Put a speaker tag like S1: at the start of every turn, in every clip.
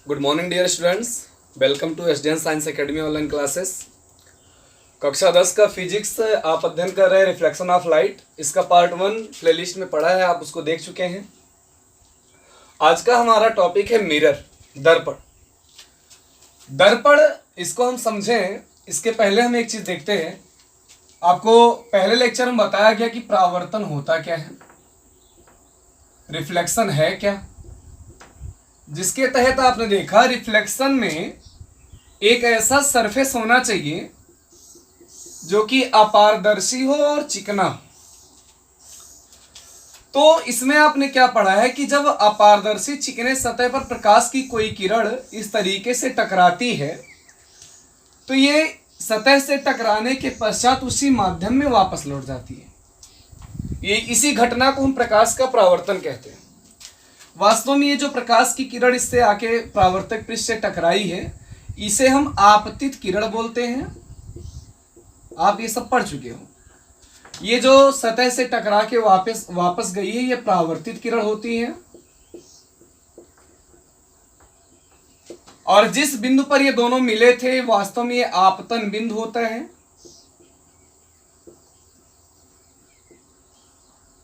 S1: Good morning dear students, welcome to SDN science academy online classes. कक्षा 10 का physics आप अध्ययन कर रहे हैं रिफ्लेक्शन ऑफ लाइट। इसका पार्ट 1 प्लेलिस्ट में पढ़ा है, आप उसको देख चुके हैं। आज का हमारा टॉपिक है मिरर, दर्पण। दर्पण इसको हम समझें इसके पहले हम एक चीज देखते हैं। आपको पहले लेक्चर में बताया गया कि परावर्तन होता क्या है, रिफ्लेक्शन है क्या, जिसके तहत आपने देखा रिफ्लेक्शन में एक ऐसा सरफेस होना चाहिए जो कि अपारदर्शी हो और चिकना हो। तो इसमें आपने क्या पढ़ा है कि जब अपारदर्शी चिकने सतह पर प्रकाश की कोई किरण इस तरीके से टकराती है तो ये सतह से टकराने के पश्चात उसी माध्यम में वापस लौट जाती है। ये इसी घटना को हम प्रकाश का परावर्तन कहते हैं। वास्तव में ये जो प्रकाश की किरण इससे आके परावर्तक पृष्ठ से टकराई है इसे हम आपतित किरण बोलते हैं। आप ये सब पढ़ चुके हो। ये जो सतह से टकरा के वापस गई है ये परावर्तित किरण होती है। और जिस बिंदु पर ये दोनों मिले थे वास्तव में ये आपतन बिंदु होता है।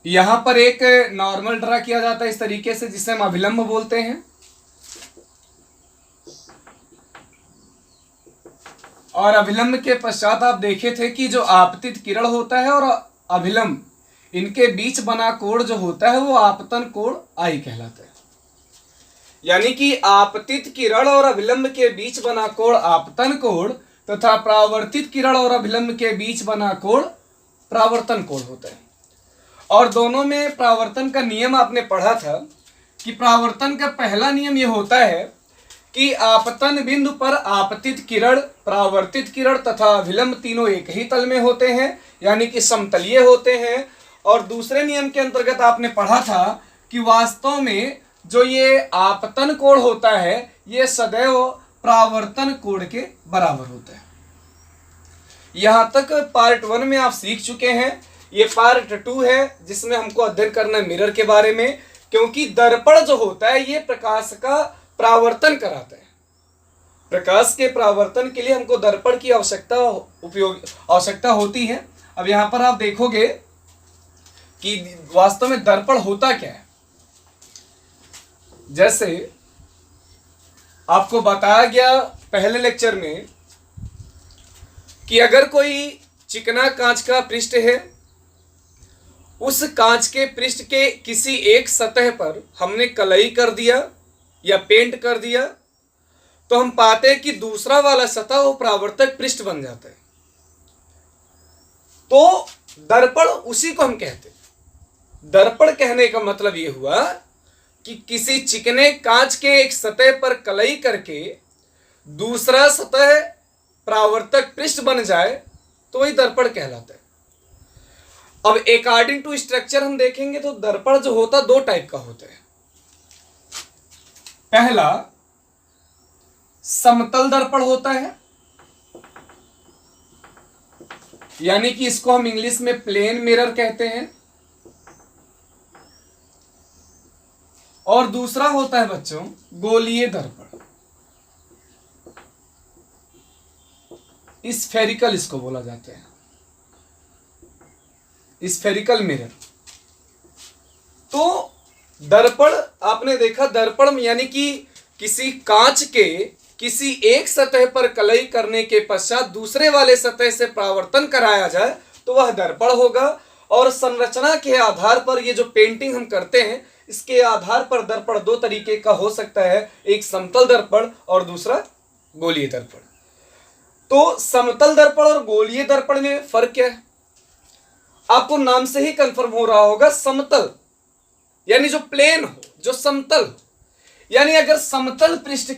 S1: यहां पर एक नॉर्मल ड्रा किया जाता है इस तरीके से, जिसे हम अभिलंब बोलते हैं। और अभिलंब के पश्चात आप देखे थे कि जो आपतित किरण होता है और अभिलंब इनके बीच बना कोण जो होता है वो आपतन कोण आई कहलाता है। यानी कि आपतित किरण और अभिलंब के बीच बना कोण आपतन कोण तथा परावर्तित किरण और अभिलंब के बीच बना कोण परावर्तन कोण होता है। और दोनों में परावर्तन का नियम आपने पढ़ा था कि परावर्तन का पहला नियम यह होता है कि आपतन बिंदु पर आपतित किरण, परावर्तित किरण तथा अभिलंब तीनों एक ही तल में होते हैं, यानी कि समतलीय होते हैं। और दूसरे नियम के अंतर्गत आपने पढ़ा था कि वास्तव में जो ये आपतन कोण होता है ये सदैव परावर्तन कोण के बराबर होता है। यहां तक पार्ट 1 में आप सीख चुके हैं। ये पार्ट 2 है जिसमें हमको अध्ययन करना है मिरर के बारे में, क्योंकि दर्पण जो होता है ये प्रकाश का परावर्तन कराता है। प्रकाश के परावर्तन के लिए हमको दर्पण की आवश्यकता होती है। अब यहां पर आप देखोगे कि वास्तव में दर्पण होता क्या है। जैसे आपको बताया गया पहले लेक्चर में कि अगर कोई चिकना कांच का पृष्ठ है, उस कांच के पृष्ठ के किसी एक सतह पर हमने कलई कर दिया या पेंट कर दिया तो हम पाते हैं कि दूसरा वाला सतह वो परावर्तक पृष्ठ बन जाता है। तो दर्पण उसी को हम कहते हैं। दर्पण कहने का मतलब ये हुआ कि किसी चिकने कांच के एक सतह पर कलई करके दूसरा सतह परावर्तक पृष्ठ बन जाए तो वही दर्पण कहलाता है। अब अकॉर्डिंग टू स्ट्रक्चर हम देखेंगे तो दर्पण जो होता दो टाइप का होता है। पहला समतल दर्पण होता है, यानी कि इसको हम इंग्लिश में प्लेन मिरर कहते हैं। और दूसरा होता है बच्चों गोलीय दर्पण, स्फेरिकल इसको बोला जाता है, स्फेरिकल मिरर। तो दर्पण आपने देखा, दर्पण यानी कि किसी कांच के किसी एक सतह पर कलई करने के पश्चात दूसरे वाले सतह से परावर्तन कराया जाए तो वह दर्पण होगा। और संरचना के आधार पर ये जो पेंटिंग हम करते हैं इसके आधार पर दर्पण दो तरीके का हो सकता है, एक समतल दर्पण और दूसरा गोलीय दर्पण। तो समतल दर्पण और गोलीय दर्पण में फर्क क्या है आपको नाम से ही कंफर्म हो रहा होगा। समतल यानी जो प्लेन हो, जो समतल हो, यानी अगर समतल पृष्ठ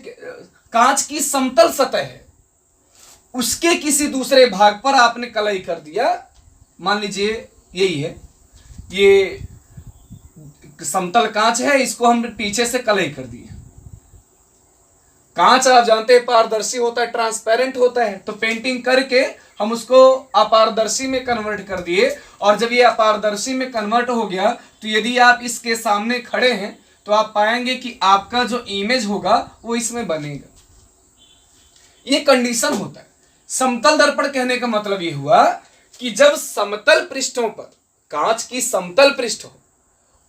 S1: कांच की समतल सतह है उसके किसी दूसरे भाग पर आपने कलई कर दिया, मान लीजिए यही है, ये समतल कांच है, इसको हम पीछे से कलई कर दिए। कांच आप जानते हैं पारदर्शी होता है, ट्रांसपेरेंट होता है, तो पेंटिंग करके हम उसको अपारदर्शी में कन्वर्ट कर दिए। और जब ये अपारदर्शी में कन्वर्ट हो गया तो यदि आप इसके सामने खड़े हैं तो आप पाएंगे कि आपका जो इमेज होगा वो इसमें बनेगा। ये कंडीशन होता है। समतल दर्पण कहने का मतलब ये हुआ कि जब समतल पृष्ठों पर कांच की समतल पृष्ठ हो,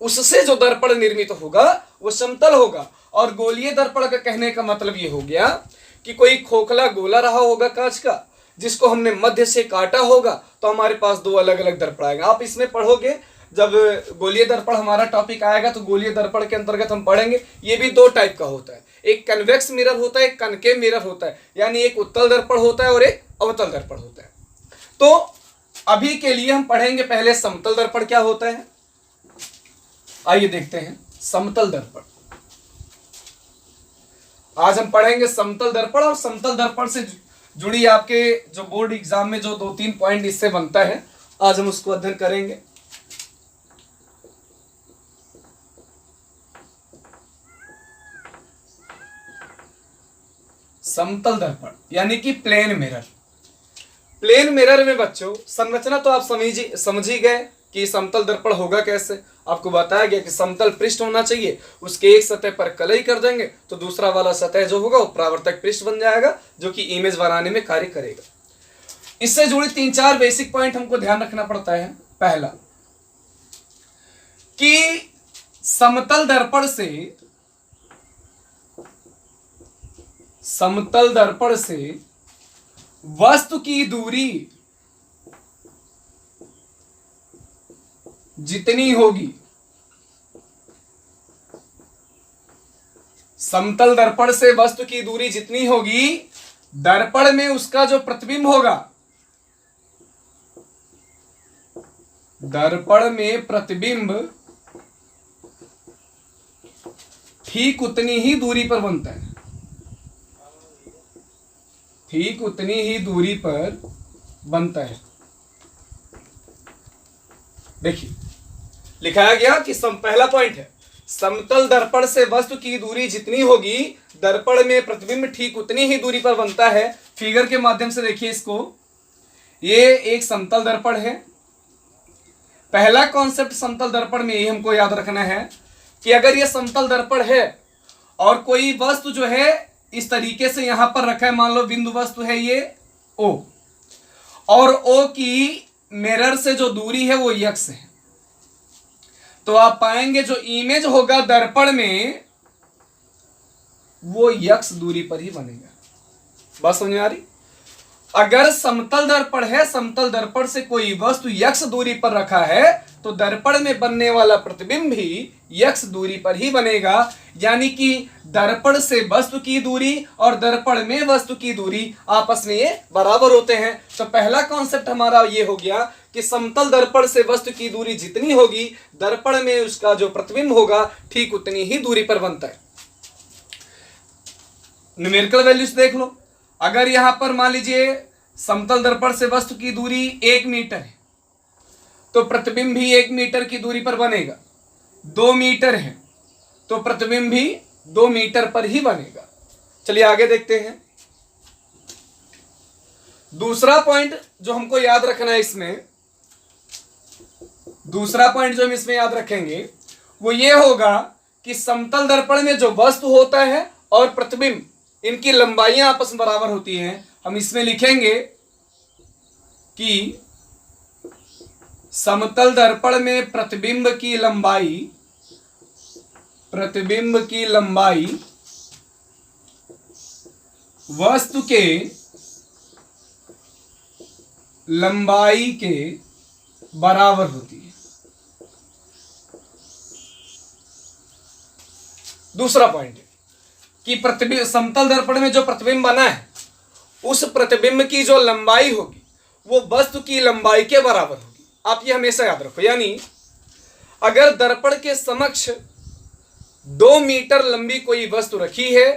S1: उससे जो दर्पण निर्मित होगा वो समतल होगा। और गोलीय दर्पण का कहने का मतलब ये हो गया कि कोई खोखला गोला रहा होगा कांच का, जिसको हमने मध्य से काटा होगा, तो हमारे पास दो अलग अलग दर्पण आएंगे। आप इसमें पढ़ोगे, जब गोलीय दर्पण हमारा टॉपिक आएगा तो गोलीय दर्पण के अंतर्गत हम पढ़ेंगे ये भी दो टाइप का होता है, एक कन्वेक्स मिरर होता है, एक कनकेव मिरर होता है, यानी एक उत्तल दर्पण होता है और एक अवतल दर्पण होता है। तो अभी के लिए हम पढ़ेंगे पहले समतल दर्पण क्या होता है। आइए देखते हैं समतल दर्पण। आज हम पढ़ेंगे समतल दर्पण, और समतल दर्पण से जुड़ी आपके जो बोर्ड एग्जाम में जो 2-3 पॉइंट इससे बनता है, आज हम उसको अध्ययन करेंगे। समतल दर्पण यानी कि प्लेन मिरर। प्लेन मिरर में बच्चों संरचना तो आप समझ ही गए कि समतल दर्पण होगा कैसे। आपको बताया गया कि समतल पृष्ठ होना चाहिए, उसके एक सतह पर कलई कर देंगे तो दूसरा वाला सतह जो होगा वो परावर्तक पृष्ठ बन जाएगा, जो कि इमेज बनाने में कार्य करेगा। इससे जुड़ी 3-4 बेसिक पॉइंट हमको ध्यान रखना पड़ता है। पहला कि समतल दर्पण से वस्तु की दूरी जितनी होगी, समतल दर्पण से वस्तु की दूरी जितनी होगी, दर्पण में उसका जो प्रतिबिंब होगा, दर्पण में प्रतिबिंब ठीक उतनी ही दूरी पर बनता है, ठीक उतनी ही दूरी पर बनता है। देखिए लिखाया गया कि पहला पॉइंट है, समतल दर्पण से वस्तु की दूरी जितनी होगी, दर्पण में प्रतिबिंब ठीक उतनी ही दूरी पर बनता है। फिगर के माध्यम से देखिए इसको, ये एक समतल दर्पण है। पहला कॉन्सेप्ट समतल दर्पण में ये हमको याद रखना है कि अगर ये समतल दर्पण है और कोई वस्तु जो है इस तरीके से यहां पर रखा है, मान लो बिंदु वस्तु है ये O, और O की मिरर से जो दूरी है वो यक्स है, तो आप पाएंगे जो इमेज होगा दर्पण में वो यक्स दूरी पर ही बनेगा। बात समझ में आ रही? अगर समतल दर्पण है, समतल दर्पण से कोई वस्तु यक्स दूरी पर रखा है, तो दर्पण में बनने वाला प्रतिबिंब भी यक्स दूरी पर ही बनेगा। यानी कि दर्पण से वस्तु की दूरी और दर्पण में वस्तु की दूरी आपस में ये बराबर होते हैं। तो पहला कॉन्सेप्ट हमारा ये हो गया कि समतल दर्पण से वस्तु की दूरी जितनी होगी, दर्पण में उसका जो प्रतिबिंब होगा ठीक उतनी ही दूरी पर बनता है। न्यूमेरिकल वैल्यूज देख लो। अगर यहां पर मान लीजिए समतल दर्पण से वस्तु की दूरी 1 मीटर है, तो प्रतिबिंब भी 1 मीटर की दूरी पर बनेगा। 2 मीटर है तो प्रतिबिंब भी 2 मीटर पर ही बनेगा। चलिए आगे देखते हैं। दूसरा पॉइंट जो हमको याद रखना है इसमें, दूसरा पॉइंट जो हम इसमें याद रखेंगे वो ये होगा कि समतल दर्पण में जो वस्तु होता है और प्रतिबिंब, इनकी लंबाइयां आपस में बराबर होती हैं। हम इसमें लिखेंगे कि समतल दर्पण में प्रतिबिंब की लंबाई वस्तु के लंबाई के बराबर होती है। दूसरा पॉइंट है कि प्रतिबिंब, समतल दर्पण में जो प्रतिबिंब बना है उस प्रतिबिंब की जो लंबाई होगी वो वस्तु की लंबाई के बराबर होगी। आप ये हमेशा याद रखो। यानी अगर दर्पण के समक्ष 2 मीटर लंबी कोई वस्तु रखी है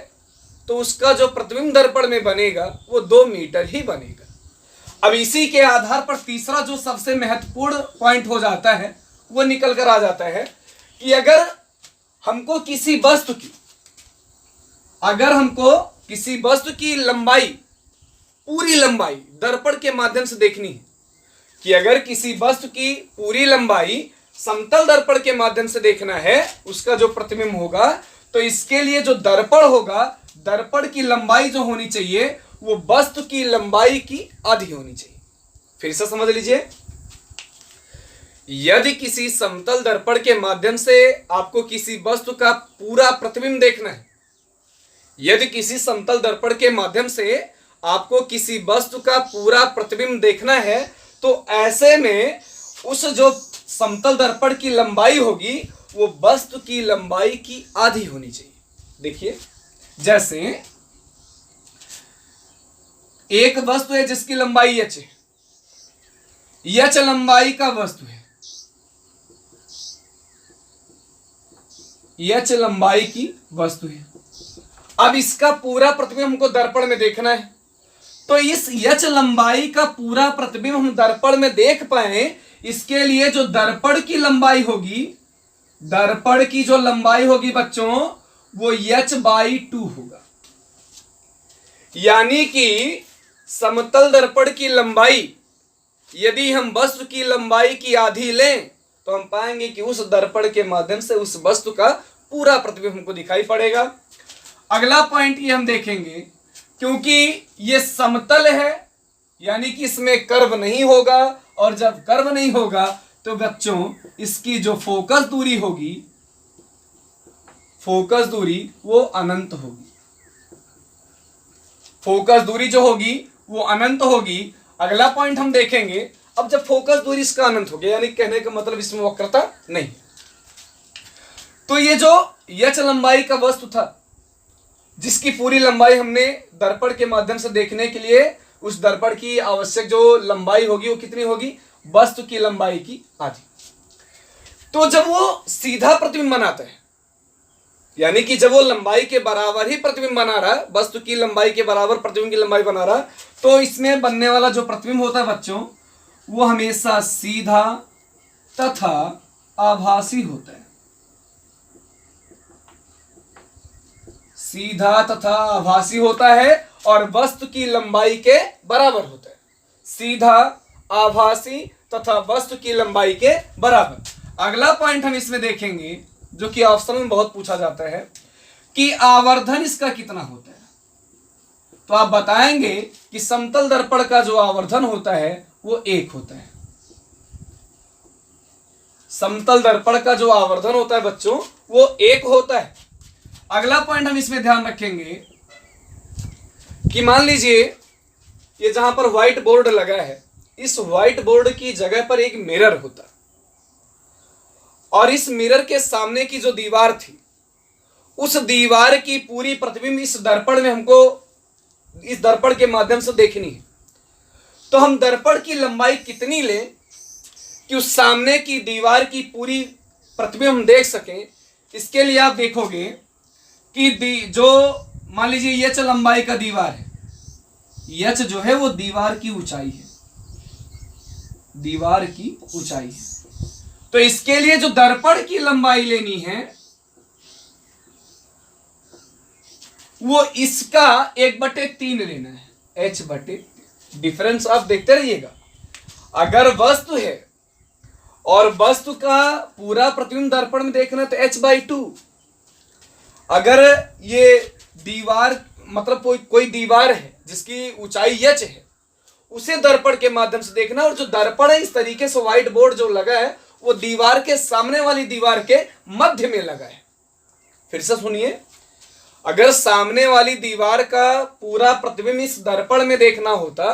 S1: तो उसका जो प्रतिबिंब दर्पण में बनेगा वो 2 मीटर ही बनेगा। अब इसी के आधार पर तीसरा जो सबसे महत्वपूर्ण पॉइंट हो जाता है वो निकल कर आ जाता है कि अगर हमको किसी वस्तु की लंबाई, पूरी लंबाई दर्पण के माध्यम से देखनी है, कि अगर किसी वस्तु की पूरी लंबाई समतल दर्पण के माध्यम से देखना है उसका जो प्रतिबिंब होगा, तो इसके लिए जो दर्पण होगा, दर्पण की लंबाई जो होनी चाहिए वो वस्तु की लंबाई की आधी होनी चाहिए। फिर से समझ लीजिए, यदि किसी समतल दर्पण के माध्यम से आपको किसी वस्तु का पूरा प्रतिबिंब देखना है, यदि किसी समतल दर्पण के माध्यम से आपको किसी वस्तु का पूरा प्रतिबिंब देखना है, तो ऐसे में उस जो समतल दर्पण की लंबाई होगी वो वस्तु की लंबाई की आधी होनी चाहिए। देखिए, जैसे एक वस्तु है जिसकी लंबाई h है, h लंबाई का वस्तु है, h लंबाई की वस्तु है। अब इसका पूरा प्रतिबिंब हमको दर्पण में देखना है, तो इस h लंबाई का पूरा प्रतिबिंब हम दर्पण में देख पाए, इसके लिए जो दर्पण की लंबाई होगी, दर्पण की जो लंबाई होगी बच्चों, वो h/2 होगा। यानी कि समतल दर्पण की लंबाई यदि हम वस्तु की लंबाई की आधी लें, तो हम पाएंगे कि उस दर्पण के माध्यम से उस वस्तु का पूरा प्रतिबिंब हमको दिखाई पड़ेगा। अगला पॉइंट ये हम देखेंगे, क्योंकि ये समतल है यानी कि इसमें कर्व नहीं होगा, और जब कर्व नहीं होगा तो बच्चों इसकी जो फोकस दूरी होगी, फोकस दूरी वो अनंत होगी। फोकस दूरी जो होगी वो अनंत होगी। अगला पॉइंट हम देखेंगे, अब जब फोकस दूरी इसका अनंत हो गया, यानी कहने का मतलब इसमें वक्रता नहीं, तो ये जो h लंबाई का वस्तु था जिसकी पूरी लंबाई हमने दर्पण के माध्यम से देखने के लिए, उस दर्पण की आवश्यक जो लंबाई होगी वो कितनी होगी, वस्तु की लंबाई की आधी। तो जब वो सीधा प्रतिबिंब बनाता है, यानी कि जब वो लंबाई के बराबर ही प्रतिबिंब बना रहा है, वस्तु की लंबाई के बराबर प्रतिबिंब की लंबाई बना रहा है, तो इसमें बनने वाला जो प्रतिबिंब होता है बच्चों, वो हमेशा सीधा तथा आभासी होता है। सीधा तथा आभासी होता है और वस्तु की लंबाई के बराबर होता है। सीधा, आभासी तथा वस्तु की लंबाई के बराबर। अगला पॉइंट हम इसमें देखेंगे जो कि ऑप्शन में बहुत पूछा जाता है कि आवर्धन इसका कितना होता है। तो आप बताएंगे कि समतल दर्पण का जो आवर्धन होता है वो 1 होता है। समतल दर्पण का जो आवर्धन होता है बच्चों वो 1 होता है। अगला पॉइंट हम इसमें ध्यान रखेंगे कि मान लीजिए ये जहां पर व्हाइट बोर्ड लगा है, इस व्हाइट बोर्ड की जगह पर एक मिरर होता, और इस मिरर के सामने की जो दीवार थी, उस दीवार की पूरी प्रतिबिंब इस दर्पण में हमको, इस दर्पण के माध्यम से देखनी है। तो हम दर्पण की लंबाई कितनी लें कि उस सामने की दीवार की पूरी प्रतिबिंब हम देख सकें। इसके लिए आप देखोगे कि जो मान लीजिए h लंबाई का दीवार है, h जो है वो दीवार की ऊंचाई है, दीवार की ऊंचाई है। तो इसके लिए जो दर्पण की लंबाई लेनी है वो इसका 1/3 लेना है, h/3। डिफरेंस आप देखते रहिएगा। अगर वस्तु है और वस्तु का पूरा प्रतिबिंब दर्पण में देखना है तो h/2। अगर ये दीवार मतलब कोई दीवार है जिसकी ऊंचाई h है, उसे दर्पण के माध्यम से देखना, और जो दर्पण है इस तरीके से व्हाइट बोर्ड जो लगा है वो दीवार के सामने वाली दीवार के मध्य में लगा है। फिर से सुनिए, अगर सामने वाली दीवार का पूरा प्रतिबिंब इस दर्पण में देखना होता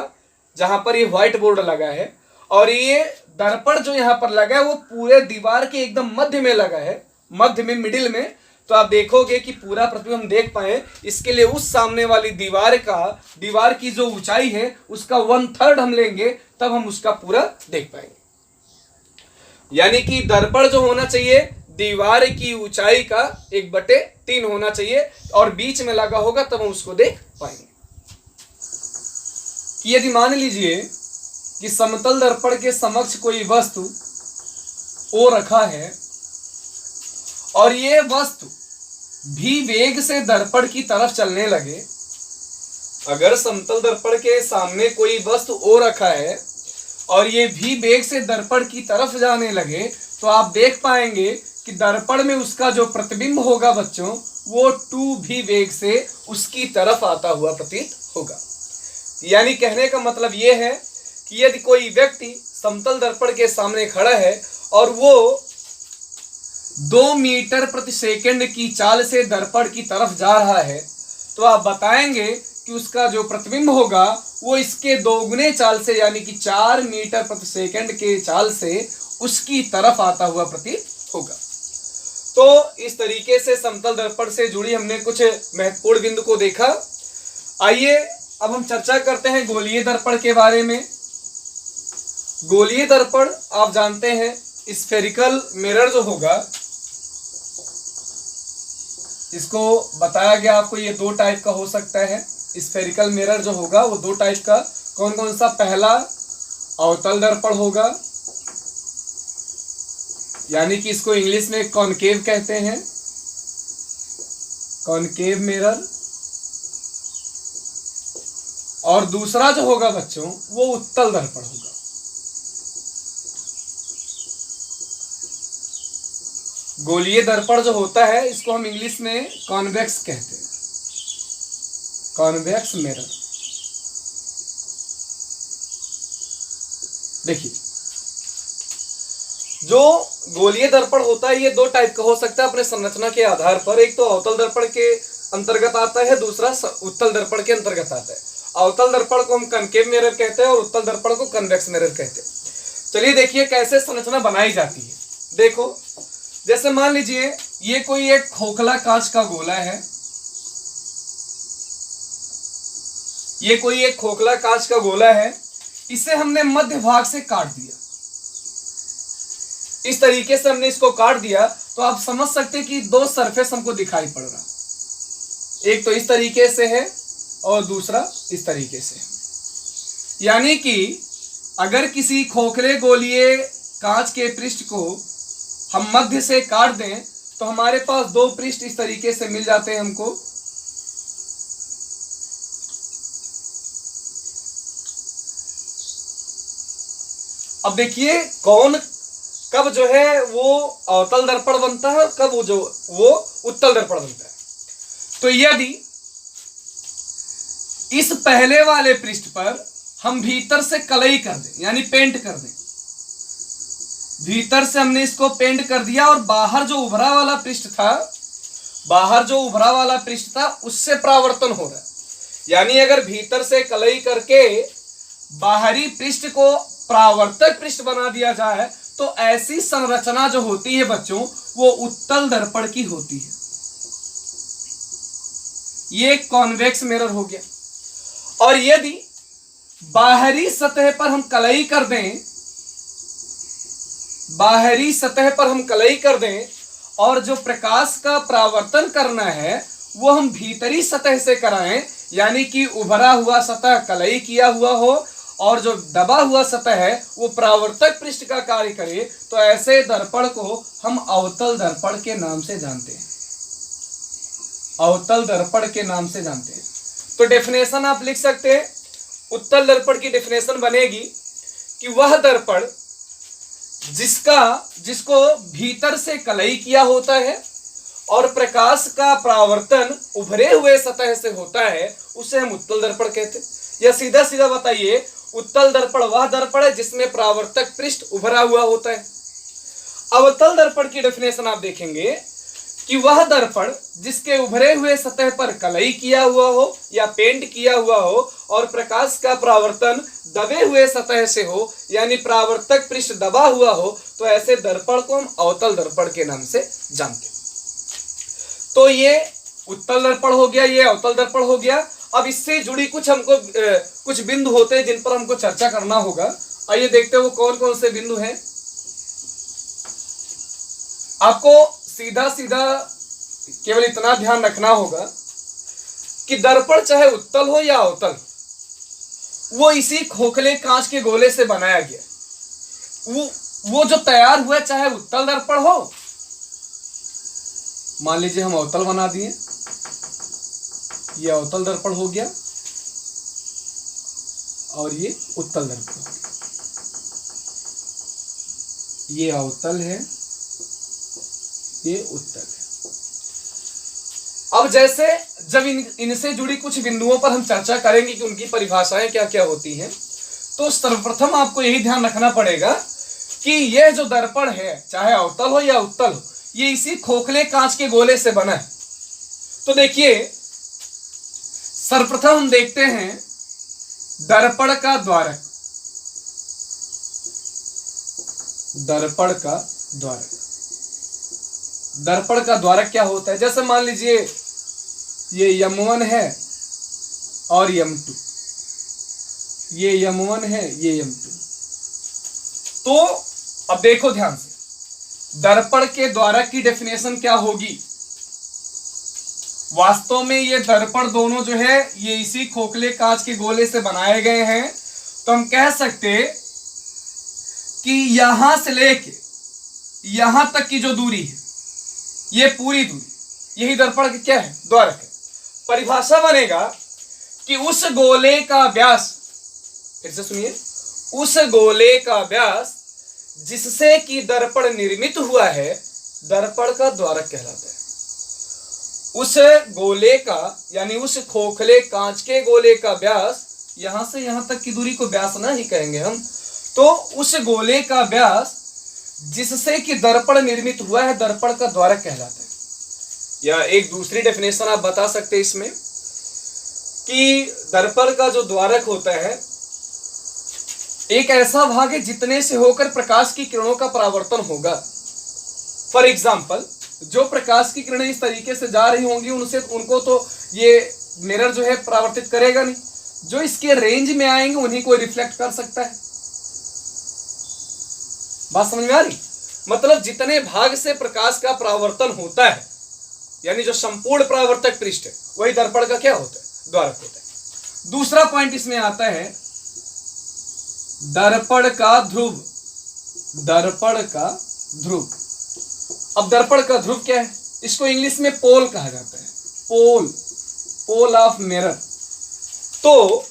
S1: जहां पर ये व्हाइट बोर्ड लगा है, और ये दर्पण जो यहां पर लगा है वो पूरे दीवार के एकदम मध्य में लगा है, मध्य में, मिडिल में, तो आप देखोगे कि पूरा प्रतिबिंब हम देख पाए। इसके लिए उस सामने वाली दीवार की जो ऊंचाई है उसका 1/3 हम लेंगे, तब हम उसका पूरा देख पाएंगे। यानी कि दर्पण जो होना चाहिए दीवार की ऊंचाई का 1/3 होना चाहिए, और बीच में लगा होगा तब हम उसको देख पाएंगे। कि यदि मान लीजिए कि समतल दर्पण के समक्ष कोई वस्तु ओ रखा है और ये वस्तु भी वेग से दर्पण की तरफ चलने लगे, अगर समतल दर्पण के सामने कोई वस्तु ओ रखा है और ये भी वेग से दर्पण की तरफ जाने लगे, तो आप देख पाएंगे कि दर्पण में उसका जो प्रतिबिंब होगा बच्चों, वो 2v वेग से उसकी तरफ आता हुआ प्रतीत होगा। यानी कहने का मतलब ये है कि यदि कोई व्यक्ति समतल दर्पण के सामने खड़ा है और वो 2 मीटर प्रति सेकंड की चाल से दर्पण की तरफ जा रहा है, तो आप बताएंगे कि उसका जो प्रतिबिंब होगा वो इसके दोगुने चाल से यानी कि 4 मीटर प्रति सेकंड के चाल से उसकी तरफ आता हुआ प्रतीत होगा। तो इस तरीके से समतल दर्पण से जुड़ी हमने कुछ महत्वपूर्ण बिंदु को देखा। आइए अब हम चर्चा करते हैं गोलीय दर्पण के बारे में। गोलीय दर्पण आप जानते हैं स्फेरिकल मिरर जो होगा, इसको बताया गया आपको ये 2 टाइप का हो सकता है। स्फेरिकल मिरर जो होगा वो 2 टाइप का, कौन कौन सा? पहला अवतल दर्पण होगा, यानी कि इसको इंग्लिश में कॉनकेव कहते हैं, कॉनकेव मिरर। और दूसरा जो होगा बच्चों वो उत्तल दर्पण होगा। गोलीय दर्पण जो होता है इसको हम इंग्लिश में कॉन्वेक्स कहते हैं, कॉन्वेक्स मिरर। देखिए, जो गोलीय दर्पण होता है ये 2 टाइप का हो सकता है अपने संरचना के आधार पर। एक तो अवतल दर्पण के अंतर्गत आता है, दूसरा उत्तल दर्पण के अंतर्गत आता है। अवतल दर्पण को हम कनकेव मिरर कहते हैं और उत्तल दर्पण को कन्वेक्स मिरर कहते हैं। चलिए देखिए कैसे संरचना बनाई जाती है। देखो, जैसे मान लीजिए ये कोई एक खोखला कांच का गोला है, ये कोई एक खोखला कांच का गोला है, इसे हमने मध्य भाग से काट दिया। इस तरीके से हमने इसको काट दिया तो आप समझ सकते हैं कि 2 सरफेस हमको दिखाई पड़ रहा, एक तो इस तरीके से है और दूसरा इस तरीके से। यानी कि अगर किसी खोखले गोलीय कांच के पृष्ठ को हम मध्य से काट दें तो हमारे पास 2 पृष्ठ इस तरीके से मिल जाते हैं हमको। अब देखिए कब जो है वो अवतल दर्पण बनता है और कब वो उत्तल दर्पण बनता है। तो यदि इस पहले वाले पृष्ठ पर हम भीतर से कलई कर दें यानी पेंट कर दें, भीतर से हमने इसको पेंट कर दिया और बाहर जो उभरा वाला पृष्ठ था उससे परावर्तन हो रहा है। यानी अगर भीतर से कलई करके बाहरी पृष्ठ को परावर्तक पृष्ठ बना दिया जाए तो ऐसी संरचना जो होती है बच्चों वो उत्तल दर्पण की होती है। ये कॉन्वेक्स मिरर हो गया। और यदि बाहरी सतह पर हम कलई कर दें, बाहरी सतह पर हम कलई कर दें और जो प्रकाश का परावर्तन करना है वो हम भीतरी सतह से कराएं, यानी कि उभरा हुआ सतह कलई किया हुआ हो और जो दबा हुआ सतह है वो परावर्तक पृष्ठ का कार्य करे, तो ऐसे दर्पण को हम अवतल दर्पण के नाम से जानते हैं, अवतल दर्पण के नाम से जानते हैं। तो डेफिनेशन आप लिख सकते हैं, उत्तल दर्पण की डेफिनेशन बनेगी कि वह दर्पण जिसको भीतर से कलई किया होता है और प्रकाश का परावर्तन उभरे हुए सतह से होता है उसे हम उत्तल दर्पण कहते हैं। या सीधा सीधा बताइए, उत्तल दर्पण वह दर्पण है जिसमें परावर्तक पृष्ठ उभरा हुआ होता है। अवतल दर्पण की डेफिनेशन आप देखेंगे कि वह दर्पण जिसके उभरे हुए सतह पर कलई किया हुआ हो या पेंट किया हुआ हो और प्रकाश का परावर्तन दबे हुए सतह से हो, यानी परावर्तक पृष्ठ दबा हुआ हो, तो ऐसे दर्पण को हम अवतल दर्पण के नाम से जानते हैं। तो ये उत्तल दर्पण हो गया, ये अवतल दर्पण हो गया। अब इससे जुड़ी कुछ बिंदु होते हैं जिन पर हमको चर्चा करना होगा। आइए देखते हैं वो कौन कौन से बिंदु हैं। आपको सीधा सीधा केवल इतना ध्यान रखना होगा कि दर्पण चाहे उत्तल हो या अवतल, वो इसी खोखले कांच के गोले से बनाया गया। वो जो तैयार हुआ चाहे उत्तल दर्पण हो, मान लीजिए हम अवतल बना दिए, ये अवतल दर्पण हो गया और ये उत्तल दर्पण हो गया। ये अवतल है, ये उत्तल है। अब जैसे जब इनसे जुड़ी कुछ बिंदुओं पर हम चर्चा करेंगे कि उनकी परिभाषाएं क्या क्या होती हैं, तो सर्वप्रथम आपको यही ध्यान रखना पड़ेगा कि यह जो दर्पण है, चाहे अवतल हो या उत्तल हो, ये इसी खोखले कांच के गोले से बना है। तो देखिए, सर्वप्रथम हम देखते हैं दर्पण का द्वारक। दर्पण का द्वारक, दर्पण का द्वारक क्या होता है? जैसे मान लीजिए ये यम1 है और यम2, ये यम1 है, ये यम2। तो अब देखो ध्यान से, दर्पण के द्वारक की डेफिनेशन क्या होगी? वास्तव में ये दर्पण दोनों जो है ये इसी खोखले कांच के गोले से बनाए गए हैं। तो हम कह सकते कि यहां से लेके यहां तक की जो दूरी है, ये पूरी दूरी, यही दर्पण का क्या है? द्वारक है। परिभाषा बनेगा कि उस गोले का व्यास, फिर से सुनिए, उस गोले का व्यास जिससे कि दर्पण निर्मित हुआ है, दर्पण का द्वारक कहलाता है। उस गोले का, यानी उस खोखले कांच के गोले का व्यास, यहां से यहां तक की दूरी को व्यास ना ही कहेंगे हम। तो उस गोले का व्यास जिससे कि दर्पण निर्मित हुआ है, दर्पण का द्वारक कहलाता है। या एक दूसरी डेफिनेशन आप बता सकते हैं इसमें कि दर्पण का जो द्वारक होता है, एक ऐसा भाग है जितने से होकर प्रकाश की किरणों का परावर्तन होगा। फॉर एग्जाम्पल, जो प्रकाश की किरणें इस तरीके से जा रही होंगी, उनको तो ये मिरर जो है परावर्तित करेगा नहीं। जो इसके रेंज में आएंगे उन्हीं को रिफ्लेक्ट कर सकता है। बात समझ में आ रही? मतलब जितने भाग से प्रकाश का परावर्तन होता है, यानी जो संपूर्ण परावर्तक पृष्ठ है, वही दर्पण का क्या होता है? द्वारक होता है। दूसरा पॉइंट इसमें आता है दर्पण का ध्रुव। दर्पण का ध्रुव, अब दर्पण का ध्रुव क्या है? इसको इंग्लिश में पोल कहा जाता है। पोल, पोल ऑफ मिरर। तो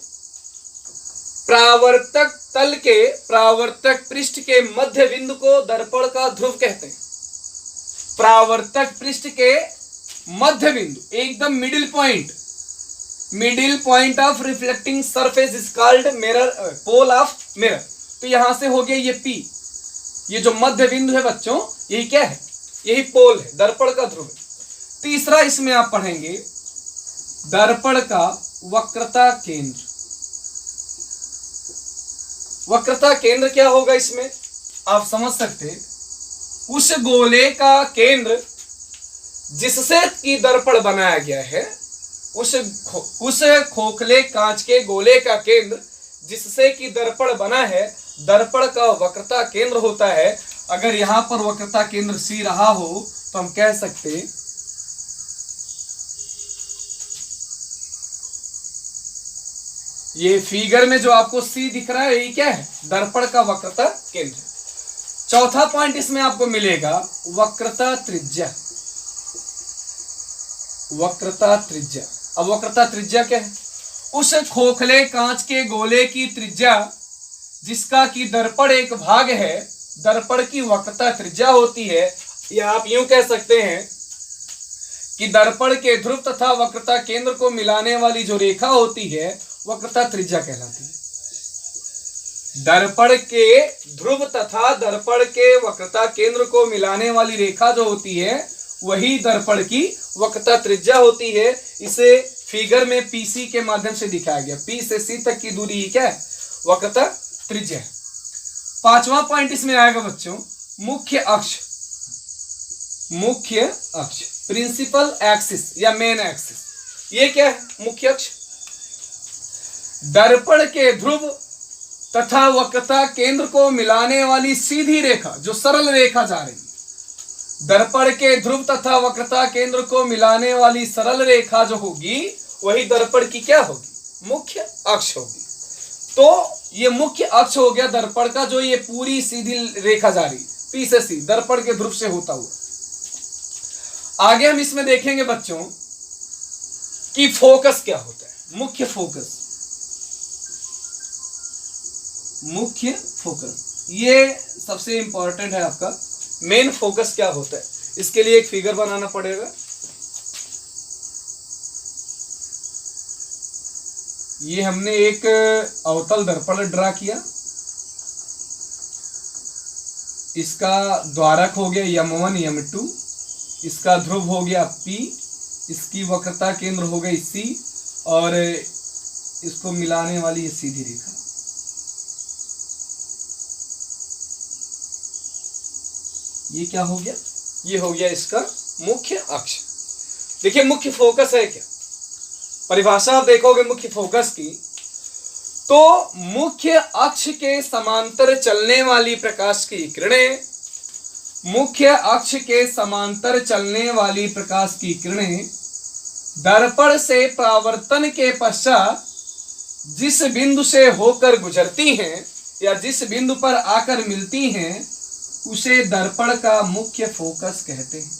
S1: परावर्तक तल के, परावर्तक पृष्ठ के मध्य बिंदु को दर्पण का ध्रुव कहते हैं। परावर्तक पृष्ठ के मध्य बिंदु, एकदम middle point, middle point of reflecting surface is called mirror, pole of mirror. तो यहां से हो गया ये P, ये जो मध्य बिंदु है बच्चों, यही क्या है? यही पोल है, दर्पण का ध्रुव। तीसरा इसमें आप पढ़ेंगे दर्पण का वक्रता केंद्र। वक्रता केंद्र क्या होगा इसमें? आप समझ सकते, उस गोले का केंद्र जिससे कि दर्पण बनाया गया है, उस खोखले कांच के गोले का केंद्र जिससे कि दर्पण बना है, दर्पण का वक्रता केंद्र होता है। अगर यहां पर वक्रता केंद्र C रहा हो तो हम कह सकते ये फिगर में जो आपको C दिख रहा है, ये क्या है? दर्पण का वक्रता केंद्र। चौथा पॉइंट इसमें आपको मिलेगा वक्रता त्रिज्या। वक्रता त्रिज्या, अब वक्रता त्रिज्या क्या है? उस खोखले कांच के गोले की त्रिज्या जिसका कि दर्पण एक भाग है, दर्पण की वक्रता त्रिज्या होती है। या आप यूं कह सकते हैं कि दर्पण के ध्रुव तथा वक्रता केंद्र को मिलाने वाली जो रेखा होती है, वक्रता त्रिज्या कहलाती है। दर्पण के ध्रुव तथा दर्पण के वक्रता केंद्र को मिलाने वाली रेखा जो होती है, वही दर्पण की वक्रता त्रिज्या होती है। इसे फिगर में PC के माध्यम से दिखाया गया। P से C तक की दूरी ही क्या है? वक्रता त्रिज्या है। पांचवा पॉइंट इसमें आएगा बच्चों मुख्य अक्ष। मुख्य अक्ष, प्रिंसिपल एक्सिस या मेन एक्सिस, ये क्या है? मुख्य अक्ष। दर्पण के ध्रुव तथा वक्रता केंद्र को मिलाने वाली सीधी रेखा, जो सरल रेखा जा रही है, दर्पण के ध्रुव तथा वक्रता केंद्र को मिलाने वाली सरल रेखा जो होगी, वही दर्पण की क्या होगी? मुख्य अक्ष होगी। तो ये मुख्य अक्ष हो गया दर्पण का, जो ये पूरी सीधी रेखा जा रही P से C, दर्पण के ध्रुव से होता हुआ। आगे हम इसमें देखेंगे बच्चों कि फोकस क्या होता है। मुख्य फोकस, मुख्य फोकस। ये सबसे इंपॉर्टेंट है आपका मेन फोकस क्या होता है। इसके लिए एक फिगर बनाना पड़ेगा। ये हमने एक अवतल दर्पण ड्रा किया। इसका द्वारक हो गया M1 M2, इसका ध्रुव हो गया P, इसकी वक्रता केंद्र हो गई C और इसको मिलाने वाली ये सीधी रेखा। ये क्या हो गया? ये हो गया इसका मुख्य अक्ष। देखिए मुख्य फोकस है क्या, परिभाषा आप देखोगे मुख्य फोकस की, तो मुख्य अक्ष के समांतर चलने वाली प्रकाश की किरणें, मुख्य अक्ष के समांतर चलने वाली प्रकाश की किरणें दर्पण से परावर्तन के पश्चात जिस बिंदु से होकर गुजरती हैं या जिस बिंदु पर आकर मिलती हैं उसे दर्पण का मुख्य फोकस कहते हैं।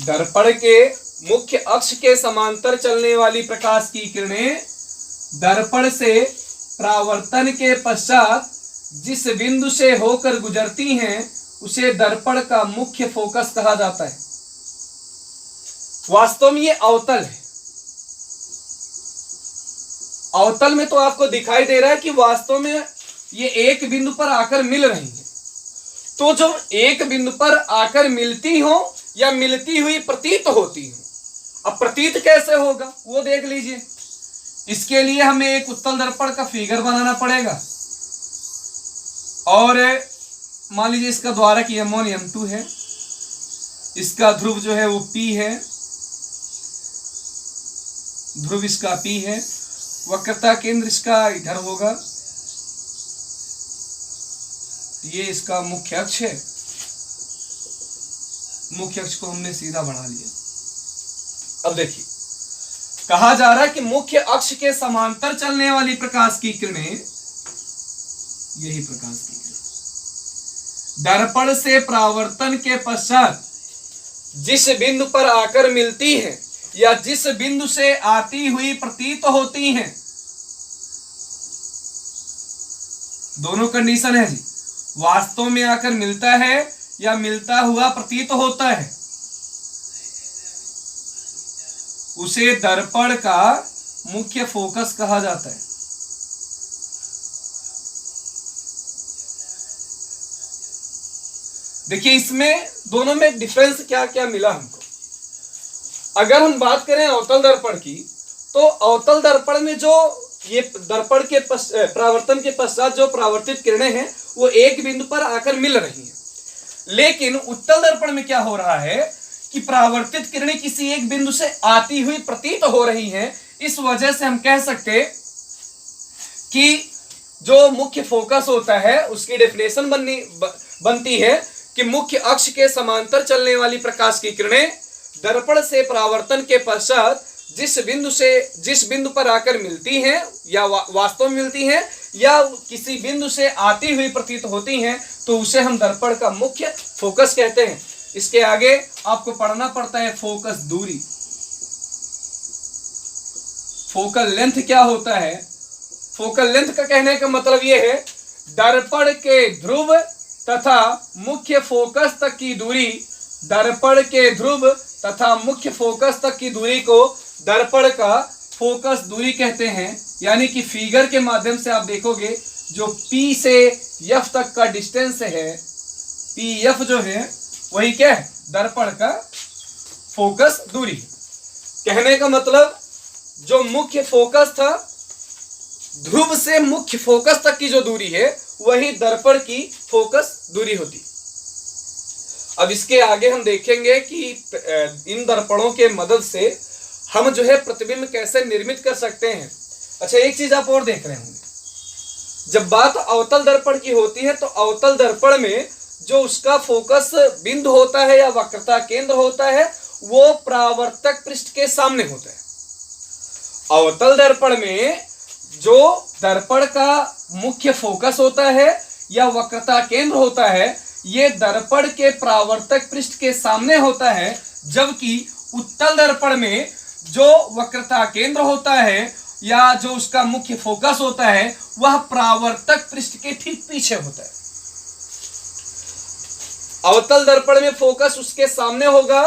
S1: दर्पण के मुख्य अक्ष के समांतर चलने वाली प्रकाश की किरणें दर्पण से परावर्तन के पश्चात जिस बिंदु से होकर गुजरती हैं उसे दर्पण का मुख्य फोकस कहा जाता है। वास्तव में ये अवतल है। अवतल में तो आपको दिखाई दे रहा है कि वास्तव में ये एक बिंदु पर आकर मिल रही है। तो जो एक बिंदु पर आकर मिलती हो या मिलती हुई प्रतीत होती हो, अब प्रतीत कैसे होगा वो देख लीजिए। इसके लिए हमें एक उत्तल दर्पण का फिगर बनाना पड़ेगा और मान लीजिए इसका द्वारक M1 M2 है, इसका ध्रुव जो है वो P है, ध्रुव इसका P है, वक्रता केंद्र इसका इधर होगा, ये इसका मुख्य अक्ष है। मुख्य अक्ष को हमने सीधा बढ़ा लिया। अब देखिए कहा जा रहा है कि मुख्य अक्ष के समांतर चलने वाली प्रकाश की किरणें, यही प्रकाश की किरणें दर्पण से परावर्तन के पश्चात जिस बिंदु पर आकर मिलती हैं या जिस बिंदु से आती हुई प्रतीत होती हैं, दोनों कंडीशन है जी, वास्तव में आकर मिलता है या मिलता हुआ प्रतीत होता है, उसे दर्पण का मुख्य फोकस कहा जाता है। देखिए इसमें दोनों में डिफरेंस क्या क्या मिला हमको। अगर हम बात करें अवतल दर्पण की, तो अवतल दर्पण में जो ये दर्पण के परावर्तन के पश्चात जो परावर्तित किरणें हैं वो एक बिंदु पर आकर मिल रही हैं। लेकिन उत्तल दर्पण में क्या हो रहा है कि परावर्तित किरणें किसी एक बिंदु से आती हुई प्रतीत हो रही हैं। इस वजह से हम कह सकते कि जो मुख्य फोकस होता है उसकी डेफिनेशन बनती है कि मुख्य अक्ष के समांतर चलने वाली प्रकाश की किरणें दर्पण से परावर्तन के पश्चात जिस बिंदु पर आकर मिलती हैं या वास्तव में मिलती हैं या किसी बिंदु से आती हुई प्रतीत होती हैं, तो उसे हम दर्पण का मुख्य फोकस कहते हैं। इसके आगे आपको पढ़ना पड़ता है फोकस दूरी। फोकल लेंथ क्या होता है? फोकल लेंथ का कहने का मतलब यह है दर्पण के ध्रुव तथा मुख्य फोकस तक की दूरी। दर्पण के ध्रुव तथा मुख्य फोकस तक की दूरी को दर्पण का फोकस दूरी कहते हैं। यानी कि फिगर के माध्यम से आप देखोगे जो P से F तक का डिस्टेंस है, PF जो है वही क्या है? दर्पण का फोकस दूरी। कहने का मतलब जो मुख्य फोकस था, ध्रुव से मुख्य फोकस तक की जो दूरी है वही दर्पण की फोकस दूरी होती। अब इसके आगे हम देखेंगे कि इन दर्पणों के मदद से हम जो है प्रतिबिंब कैसे निर्मित कर सकते हैं। अच्छा, एक चीज आप और देख रहे होंगे, जब बात अवतल दर्पण की होती है तो अवतल दर्पण में जो उसका फोकस बिंदु होता है या वक्रता केंद्र होता है वो परावर्तक पृष्ठ के सामने होता है। अवतल दर्पण में जो दर्पण का मुख्य फोकस होता है या वक्रता केंद्र होता है ये दर्पण के परावर्तक पृष्ठ के सामने होता है, जबकि उत्तल दर्पण में जो वक्रता केंद्र होता है या जो उसका मुख्य फोकस होता है वह परावर्तक पृष्ठ के ठीक पीछे होता है। अवतल दर्पण में फोकस उसके सामने होगा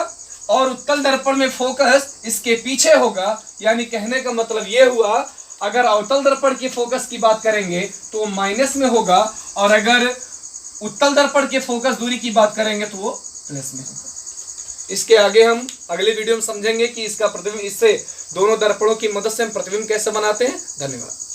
S1: और उत्तल दर्पण में फोकस इसके पीछे होगा। यानी कहने का मतलब यह हुआ, अगर अवतल दर्पण के फोकस की बात करेंगे तो माइनस में होगा और अगर उत्तल दर्पण के फोकस दूरी की बात करेंगे तो वो प्लस में होगा। इसके आगे हम अगले वीडियो में समझेंगे कि इसका प्रतिबिंब, इससे दोनों दर्पणों की मदद से हम प्रतिबिंब कैसे बनाते हैं। धन्यवाद।